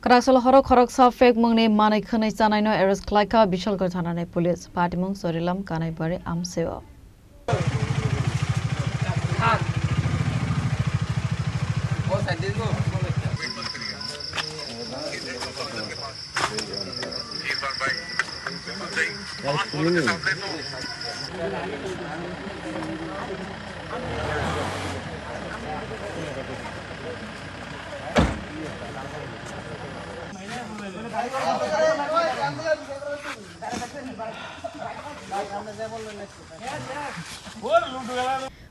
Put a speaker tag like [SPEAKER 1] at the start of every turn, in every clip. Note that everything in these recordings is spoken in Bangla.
[SPEAKER 1] Krasul Horo Khoroksa fake Mungni Mane Khane Sanaino Eres Klaika Bishal Gothanane Police Patimung Sorilam Kanai Bari Amseo.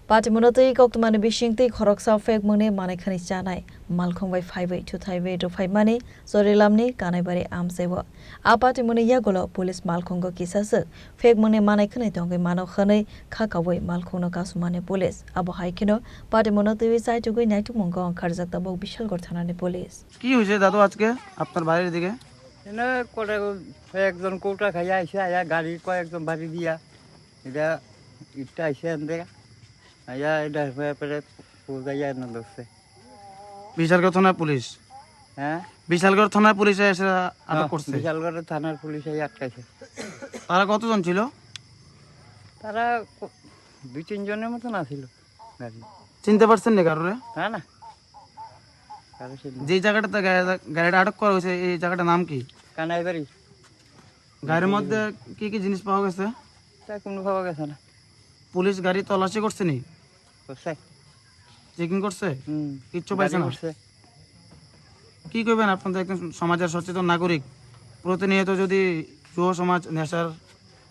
[SPEAKER 1] Party Munati Koktumani Bishingti Khoroksa fake Mune Manekhani Chanai Malcolm by 5 to Thai to 5 money Sorilamni Kanai Amsewa A party Muni Yagolo Police Malcongo Kisasa fake Mune Manekhani Tongi Mano Khane Kakaway Malcono Kasumane Police Abu Haikino Party Munati side to go night to Mongo Karzata Bo Bishal Gortanani Police.
[SPEAKER 2] কি হইছে দাদু আজকে আপনার বাড়ির দিকে
[SPEAKER 3] এনে কোটা একজন কোটা খাইয়া আইছে আয়া গাড়ি কয়েকজন বাড়ি দিয়া এটা ইটা আইছে এনে আয়া এটা পরে পূজাইয়া না দছে
[SPEAKER 2] বিশালগড় থানার পুলিশ
[SPEAKER 3] হ্যাঁ
[SPEAKER 2] বিশালগড় থানার পুলিশ এসে আটক করছে
[SPEAKER 3] বিশালগড় থানার পুলিশ আইয়া আটকাইছে
[SPEAKER 2] তারা কতজন ছিল
[SPEAKER 3] তারা দুই তিন জনের মতন আছিল গাড়ি
[SPEAKER 2] চিনতে পারছেন না কারোরে
[SPEAKER 3] হ্যাঁ না কারো
[SPEAKER 2] যে জায়গাটাতে গাড়িটা আটক করা হয়েছে এই জায়গাটার নাম কি
[SPEAKER 3] কানাই বাড়ি
[SPEAKER 2] গাড়ির মধ্যে কি কি জিনিস পাওয়া গেছে
[SPEAKER 3] তা কোনো পাওয়া গেছে না
[SPEAKER 2] পুলিশ গাড়ি তল্লাশি করছে নি
[SPEAKER 3] করছে
[SPEAKER 2] চেকিং করছে কিচ্ছু
[SPEAKER 3] গাড়ি
[SPEAKER 2] পাইছে না
[SPEAKER 3] করছে।
[SPEAKER 2] কি করবেন আপনাদের একজন সমাজের সচেতন নাগরিক প্রতিনিয়ত যদি যুব সমাজ নেশার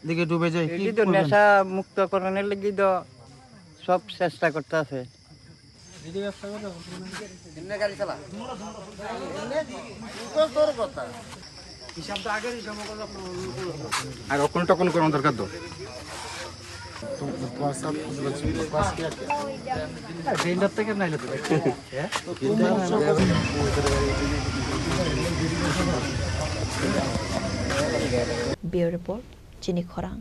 [SPEAKER 2] দিকে ডুবে যায় কি
[SPEAKER 3] এই তো
[SPEAKER 2] করবেন?
[SPEAKER 3] নেশা মুক্তকরণের লাগি তো সব চেষ্টা করতে আছে
[SPEAKER 4] আর অকন টকন করার দরকার তো
[SPEAKER 1] Beer report Chini Khorang.